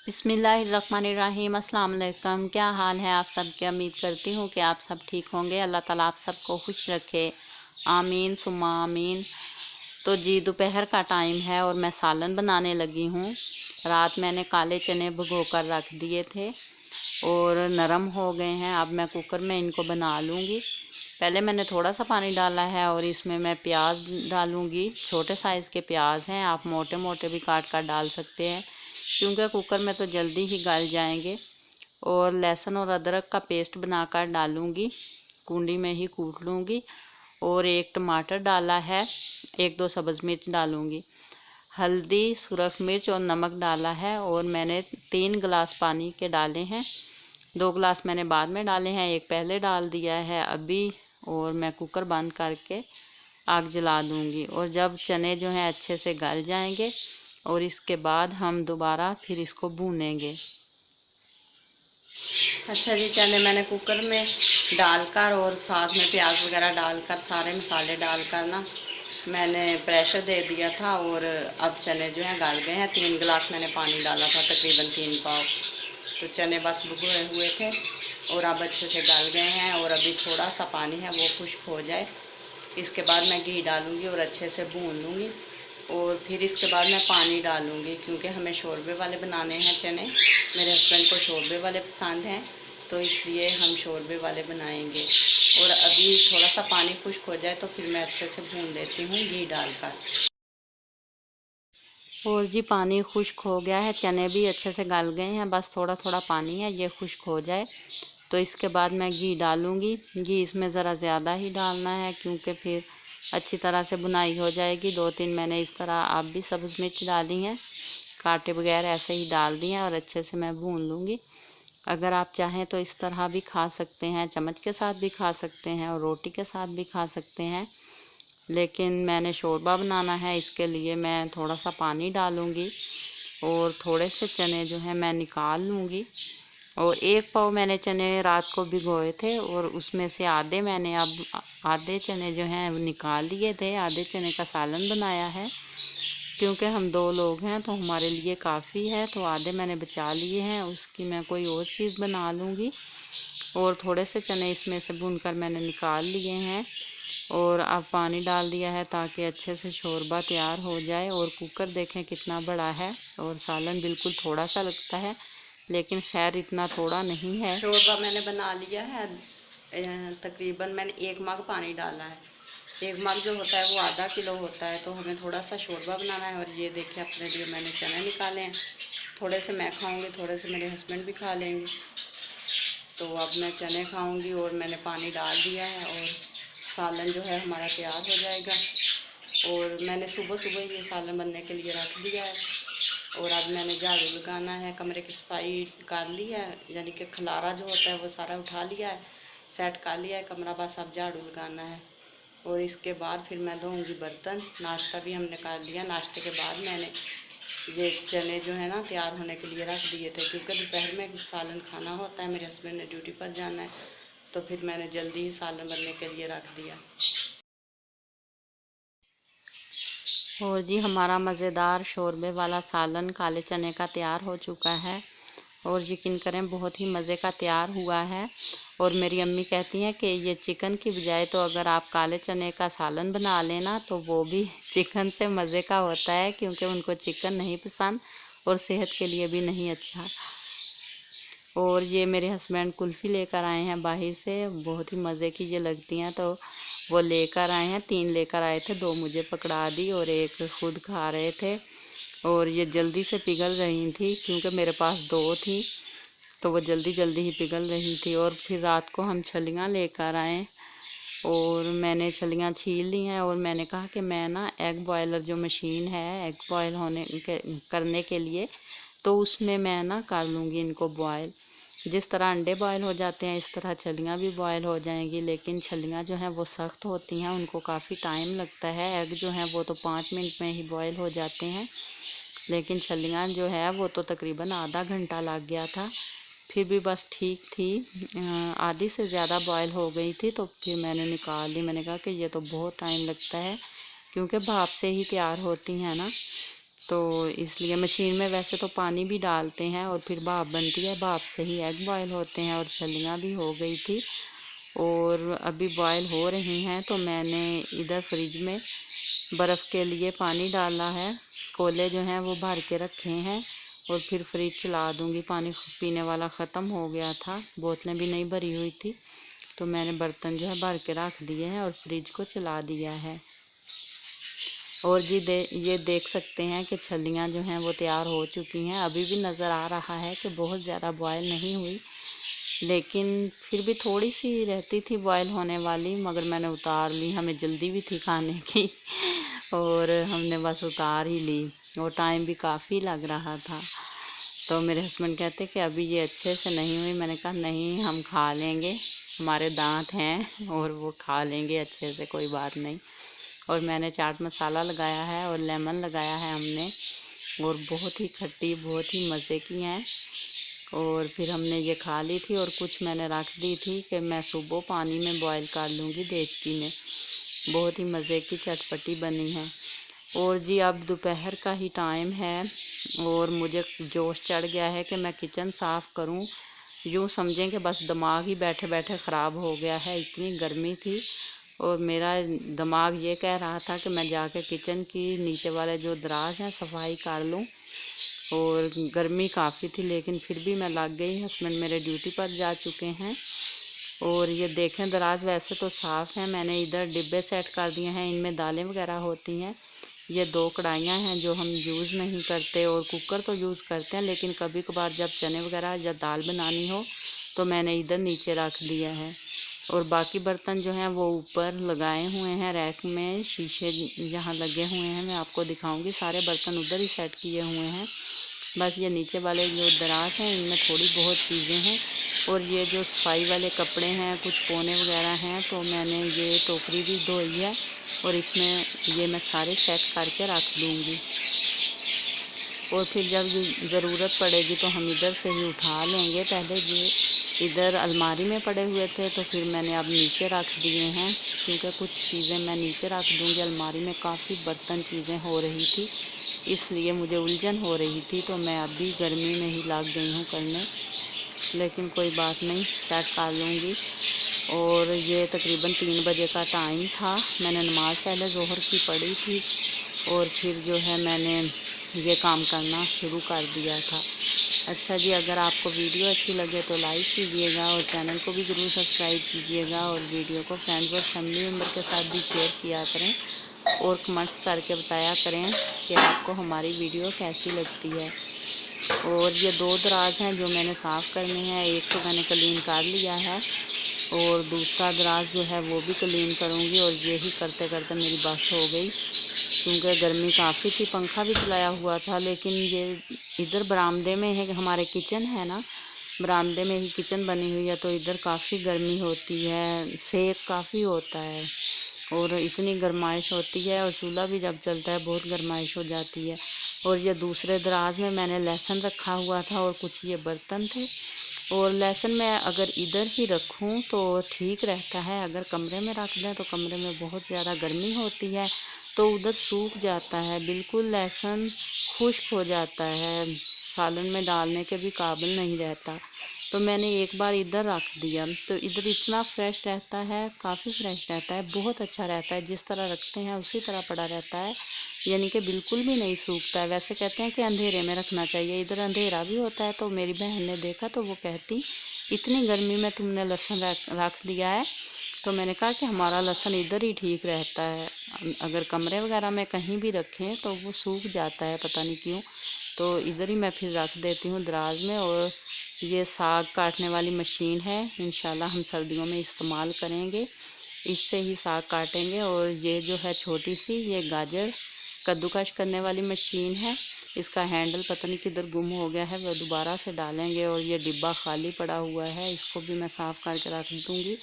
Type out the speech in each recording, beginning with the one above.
बिस्मिल्लाहिर्रहमानिर्रहीम। अस्सलाम वालेकुम। क्या हाल है आप सबके? उम्मीद करती हूँ कि आप सब ठीक होंगे। अल्लाह ताला आप सबको खुश रखे, आमीन सुम्मा आमीन। तो जी दोपहर का टाइम है और मैं सालन बनाने लगी हूँ। रात मैंने काले चने भिगो कर रख दिए थे और नरम हो गए हैं। अब मैं कुकर में इनको बना लूँगी। पहले मैंने थोड़ा सा पानी डाला है और इसमें मैं प्याज डालूँगी। छोटे साइज़ के प्याज हैं, आप मोटे मोटे भी काट कर डाल सकते हैं क्योंकि कुकर में तो जल्दी ही गल जाएंगे। और लहसुन और अदरक का पेस्ट बनाकर डालूँगी, कूंडी में ही कूट लूँगी। और एक टमाटर डाला है, एक दो सब्ज़ मिर्च डालूँगी, हल्दी, सुरख मिर्च और नमक डाला है। और मैंने 3 गिलास पानी के डाले हैं। 2 गिलास मैंने बाद में डाले हैं, एक पहले डाल दिया है अभी। और मैं कुकर बंद करके आग जला दूँगी। और जब चने जो हैं अच्छे से गल जाएंगे और इसके बाद हम दोबारा फिर इसको भूनेंगे। अच्छा जी, चने मैंने कुकर में डालकर और साथ में प्याज वगैरह डालकर सारे मसाले डालकर ना मैंने प्रेशर दे दिया था। और अब चने जो हैं गल गए हैं। 3 गिलास मैंने पानी डाला था, तकरीबन 3 पाव। तो चने बस भुगे हुए थे और अब अच्छे से गल गए हैं। और अभी थोड़ा सा पानी है वो खुश्क हो जाए, इसके बाद मैं घी डालूँगी और अच्छे से भून लूँगी। और फिर इसके बाद मैं पानी डालूँगी क्योंकि हमें शोरबे वाले बनाने हैं चने। मेरे हस्बैंड को शोरबे वाले पसंद हैं तो इसलिए हम शोरबे वाले बनाएंगे। और अभी थोड़ा सा पानी खुश्क हो जाए तो फिर मैं अच्छे से भून लेती हूँ घी डालकर। और जी पानी खुश्क हो गया है, चने भी अच्छे से गल गए हैं, बस थोड़ा थोड़ा पानी है, ये खुश्क हो जाए तो इसके बाद मैं घी डालूँगी। घी इसमें ज़रा ज़्यादा ही डालना है क्योंकि फिर अच्छी तरह से बुनाई हो जाएगी। 2-3 मैंने इस तरह आप भी सब्ज़ मिर्च डाली हैं, काटे बगैर ऐसे ही डाल दिए हैं और अच्छे से मैं भून लूँगी। अगर आप चाहें तो इस तरह भी खा सकते हैं, चम्मच के साथ भी खा सकते हैं और रोटी के साथ भी खा सकते हैं। लेकिन मैंने शोरबा बनाना है, इसके लिए मैं थोड़ा सा पानी डालूँगी और थोड़े से चने जो हैं मैं निकाल लूँगी। और 1 पाव मैंने चने रात को भिगोए थे और उसमें से आधे मैंने अब आधे चने जो हैं निकाल लिए थे। आधे चने का सालन बनाया है क्योंकि हम 2 लोग हैं तो हमारे लिए काफ़ी है, तो आधे मैंने बचा लिए हैं, उसकी मैं कोई और चीज़ बना लूँगी। और थोड़े से चने इसमें से भूनकर मैंने निकाल लिए हैं और अब पानी डाल दिया है ताकि अच्छे से शोरबा तैयार हो जाए। और कुकर देखें कितना बड़ा है और सालन बिल्कुल थोड़ा सा लगता है, लेकिन खैर इतना थोड़ा नहीं है। शोरबा मैंने बना लिया है। तकरीबन मैंने 1 मग पानी डाला है। 1 मग जो होता है वो आधा किलो होता है, तो हमें थोड़ा सा शोरबा बनाना है। और ये देखिए अपने लिए मैंने चने निकाले हैं, थोड़े से मैं खाऊंगी, थोड़े से मेरे हस्बैंड भी खा लेंगे। तो अब मैं चने खाऊंगी और मैंने पानी डाल दिया है और सालन जो है हमारा तैयार हो जाएगा। और मैंने सुबह सुबह ये सालन बनने के लिए रख दिया है। और अब मैंने झाड़ू लगाना है, कमरे की सफाई कर ली है, यानी कि खलारा जो होता है वो सारा उठा लिया है, सेट कर लिया है कमरा, बस अब झाड़ू लगाना है। और इसके बाद फिर मैं धोऊंगी बर्तन। नाश्ता भी हमने कर लिया। नाश्ते के बाद मैंने ये चने जो है ना तैयार होने के लिए रख दिए थे क्योंकि दोपहर में सालन खाना होता है, मेरे हस्बैंड ने ड्यूटी पर जाना है, तो फिर मैंने जल्दी ही सालन बनने के लिए रख दिया। और जी हमारा मज़ेदार शोरबे वाला सालन काले चने का तैयार हो चुका है और यकीन करें बहुत ही मज़े का तैयार हुआ है। और मेरी अम्मी कहती हैं कि ये चिकन की बजाय तो अगर आप काले चने का सालन बना लेना तो वो भी चिकन से मज़े का होता है, क्योंकि उनको चिकन नहीं पसंद और सेहत के लिए भी नहीं अच्छा। और ये मेरे हस्बैंड कुल्फ़ी लेकर आए हैं बाहर से, बहुत ही मज़े की ये लगती हैं, तो वो लेकर आए हैं। 3 लेकर आए थे, 2 मुझे पकड़ा दी और एक खुद खा रहे थे। और ये जल्दी से पिघल रही थी क्योंकि मेरे पास 2 थी, तो वो जल्दी जल्दी ही पिघल रही थी। और फिर रात को हम छलियाँ लेकर आए और मैंने छलियाँ छील ली हैं। और मैंने कहा कि मैं ना एग बॉयलर जो मशीन है एग बॉयल करने के लिए, तो उसमें मैं ना कर लूँगी इनको बॉयल। जिस तरह अंडे बॉयल हो जाते हैं इस तरह छलियाँ भी बॉयल हो जाएंगी, लेकिन छलियाँ जो हैं वो सख्त होती हैं, उनको काफ़ी टाइम लगता है। एग जो हैं वो तो 5 मिनट में ही बॉयल हो जाते हैं, लेकिन छलियाँ जो है वो तो तकरीबन आधा घंटा लग गया था। फिर भी बस ठीक थी, आधी से ज़्यादा बॉयल हो गई थी, तो फिर मैंने निकाल ली। मैंने कहा कि ये तो बहुत टाइम लगता है क्योंकि भाप से ही तैयार होती हैं ना, तो इसलिए मशीन में वैसे तो पानी भी डालते हैं और फिर भाप बनती है, भाप से ही एग बॉयल होते हैं। और छलियाँ भी हो गई थी और अभी बॉयल हो रही हैं। तो मैंने इधर फ्रिज में बर्फ़ के लिए पानी डाला है, कोले जो हैं वो भर के रखे हैं और फिर फ्रिज चला दूँगी। पानी पीने वाला ख़त्म हो गया था, बोतलें भी नहीं भरी हुई थी, तो मैंने बर्तन जो है भर के रख दिए हैं और फ्रिज को चला दिया है। और जी ये देख सकते हैं कि छलियाँ जो हैं वो तैयार हो चुकी हैं। अभी भी नज़र आ रहा है कि बहुत ज़्यादा बॉयल नहीं हुई, लेकिन फिर भी थोड़ी सी रहती थी बॉयल होने वाली, मगर मैंने उतार ली। हमें जल्दी भी थी खाने की और हमने बस उतार ही ली और टाइम भी काफ़ी लग रहा था। तो मेरे हस्बैंड कहते कि अभी ये अच्छे से नहीं हुई। मैंने कहा नहीं, हम खा लेंगे, हमारे दांत हैं और वो खा लेंगे अच्छे से, कोई बात नहीं। और मैंने चाट मसाला लगाया है और लेमन लगाया है हमने, और बहुत ही खट्टी, बहुत ही मज़े की हैं। और फिर हमने ये खा ली थी और कुछ मैंने रख दी थी कि मैं सुबह पानी में बॉईल कर लूँगी देचकी में। बहुत ही मज़े की चटपटी बनी है। और जी अब दोपहर का ही टाइम है और मुझे जोश चढ़ गया है कि मैं किचन साफ़ करूं। यूँ समझें कि बस दिमाग ही बैठे बैठे ख़राब हो गया है, इतनी गर्मी थी। और मेरा दिमाग ये कह रहा था कि मैं जाके किचन की नीचे वाले जो दराज हैं सफाई कर लूं। और गर्मी काफ़ी थी, लेकिन फिर भी मैं लग गई। हस्बैंड मेरे ड्यूटी पर जा चुके हैं। और ये देखें, दराज वैसे तो साफ़ है, मैंने इधर डिब्बे सेट कर दिए हैं, इनमें दालें वगैरह होती हैं। ये 2 कढ़ाइयाँ हैं जो हम यूज़ नहीं करते, और कुकर तो यूज़ करते हैं, लेकिन कभी कभार जब चने वगैरह या दाल बनानी हो तो मैंने इधर नीचे रख दिया है। और बाकी बर्तन जो हैं वो ऊपर लगाए हुए हैं रैक में, शीशे यहाँ लगे हुए हैं, मैं आपको दिखाऊंगी। सारे बर्तन उधर ही सेट किए हुए हैं। बस ये नीचे वाले जो दराज हैं इनमें थोड़ी बहुत चीज़ें हैं। और ये जो सफाई वाले कपड़े हैं, कुछ कोने वगैरह हैं, तो मैंने ये टोकरी भी धोई है और इसमें ये मैं सारे सेट करके रख दूँगी। और फिर जब ज़रूरत पड़ेगी तो हम इधर से ही उठा लेंगे। पहले ये इधर अलमारी में पड़े हुए थे, तो फिर मैंने अब नीचे रख दिए हैं, क्योंकि कुछ चीज़ें मैं नीचे रख दूँगी। अलमारी में काफ़ी बर्तन चीज़ें हो रही थी, इसलिए मुझे उलझन हो रही थी, तो मैं अभी गर्मी में ही लग गई हूँ करने, लेकिन कोई बात नहीं, सेट कर लूँगी। और ये तकरीबन 3 बजे का टाइम था। मैंने नमाज़ पहले ज़ोहर की पढ़ी थी और फिर जो है मैंने ये काम करना शुरू कर दिया था। अच्छा जी, अगर आपको वीडियो अच्छी लगे तो लाइक कीजिएगा और चैनल को भी ज़रूर सब्सक्राइब कीजिएगा, और वीडियो को फ्रेंड्स और फैमिली मेम्बर के साथ भी शेयर किया करें, और कमेंट्स करके बताया करें कि आपको हमारी वीडियो कैसी लगती है। और ये 2 दराज हैं जो मैंने साफ़ करने हैं, एक तो मैंने क्लीन कर लिया है और दूसरा दराज जो है वो भी क्लीन करूँगी। और यही करते करते मेरी बस हो गई, क्योंकि गर्मी काफ़ी थी। पंखा भी चलाया हुआ था, लेकिन ये इधर बरामदे में है, हमारे किचन है ना, बरामदे में ही किचन बनी हुई है, तो इधर काफ़ी गर्मी होती है, सेक काफ़ी होता है और इतनी गर्माइश होती है। और चूल्हा भी जब चलता है बहुत गर्माइश हो जाती है। और ये दूसरे दराज में मैंने लहसुन रखा हुआ था और कुछ ये बर्तन थे। और लहसुन मैं अगर इधर ही रखूं तो ठीक रहता है, अगर कमरे में रख दें तो कमरे में बहुत ज़्यादा गर्मी होती है, तो उधर सूख जाता है, बिल्कुल लहसुन खुश्क हो जाता है, सालन में डालने के भी काबिल नहीं रहता। तो मैंने एक बार इधर रख दिया, तो इधर इतना फ्रेश रहता है, काफ़ी फ्रेश रहता है, बहुत अच्छा रहता है। जिस तरह रखते हैं उसी तरह पड़ा रहता है, यानी कि बिल्कुल भी नहीं सूखता है। वैसे कहते हैं कि अंधेरे में रखना चाहिए, इधर अंधेरा भी होता है। तो मेरी बहन ने देखा तो वो कहती, इतनी गर्मी में तुमने लहसुन रख दिया है। तो मैंने कहा कि हमारा लहसुन इधर ही ठीक रहता है, अगर कमरे वगैरह में कहीं भी रखें तो वो सूख जाता है, पता नहीं क्यों। तो इधर ही मैं फिर रख देती हूँ दराज में। और ये साग काटने वाली मशीन है, इंशाल्लाह हम सर्दियों में इस्तेमाल करेंगे, इससे ही साग काटेंगे। और ये जो है छोटी सी, ये गाजर कद्दूकश करने वाली मशीन है, इसका हैंडल पता नहीं किधर गुम हो गया है, वह दोबारा से डालेंगे। और ये डिब्बा खाली पड़ा हुआ है, इसको भी मैं साफ़ करके रख दूँगी,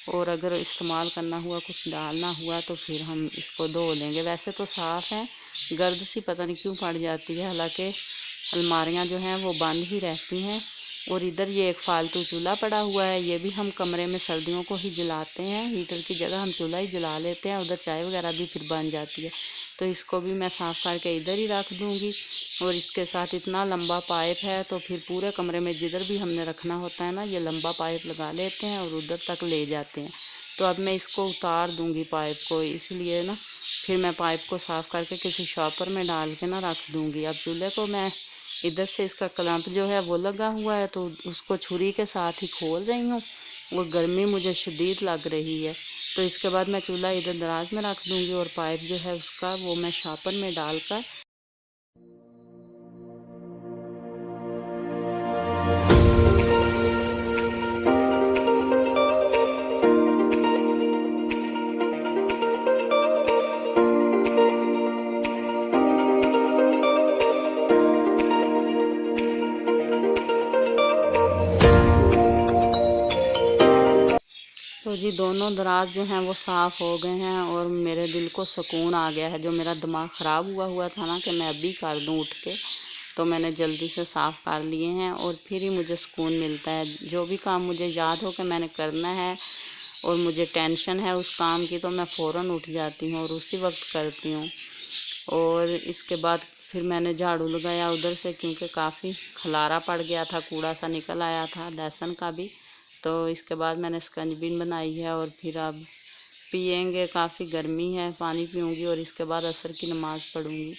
और अगर इस्तेमाल करना हुआ, कुछ डालना हुआ तो फिर हम इसको धो लेंगे। वैसे तो साफ़ है, गर्द सी पता नहीं क्यों पड़ जाती है, हालांकि अलमारियाँ जो हैं वो बंद ही रहती हैं, और इधर ये एक फालतू चूल्हा पड़ा हुआ है, ये भी हम कमरे में सर्दियों को ही जलाते हैं, हीटर की जगह हम चूल्हा ही जला लेते हैं। उधर चाय वगैरह भी फिर बन जाती है, तो इसको भी मैं साफ़ करके इधर ही रख दूँगी। और इसके साथ इतना लंबा पाइप है, तो फिर पूरे कमरे में जिधर भी हमने रखना होता है ना, ये लंबा पाइप लगा लेते हैं और उधर तक ले जाते हैं। तो अब मैं इसको उतार दूँगी पाइप को, इसलिए ना फिर मैं पाइप को साफ़ करके किसी शॉपर में डाल के ना रख दूँगी। अब चूल्हे को मैं इधर से इसका क्लैंप जो है वो लगा हुआ है, तो उसको छुरी के साथ ही खोल रही हूँ और गर्मी मुझे शदीद लग रही है। तो इसके बाद मैं चूल्हा इधर दराज में रख दूँगी और पाइप जो है उसका वो मैं शॉपर में डालकर तो जी दोनों दराज जो हैं वो साफ़ हो गए हैं और मेरे दिल को सुकून आ गया है। जो मेरा दिमाग ख़राब हुआ था ना कि मैं अभी कर दूं उठ के, तो मैंने जल्दी से साफ़ कर लिए हैं और फिर ही मुझे सुकून मिलता है। जो भी काम मुझे याद हो कि मैंने करना है और मुझे टेंशन है उस काम की, तो मैं फ़ौरन उठ जाती हूँ और उसी वक्त करती हूँ। और इसके बाद फिर मैंने झाड़ू लगाया उधर से, क्योंकि काफ़ी खलारा पड़ गया था, कूड़ा सा निकल आया था लहसुन का भी। तो इसके बाद मैंने स्कंजबीन बनाई है और फिर अब पिएंगे, काफ़ी गर्मी है, पानी पीऊँगी और इसके बाद असर की नमाज़ पढ़ूँगी।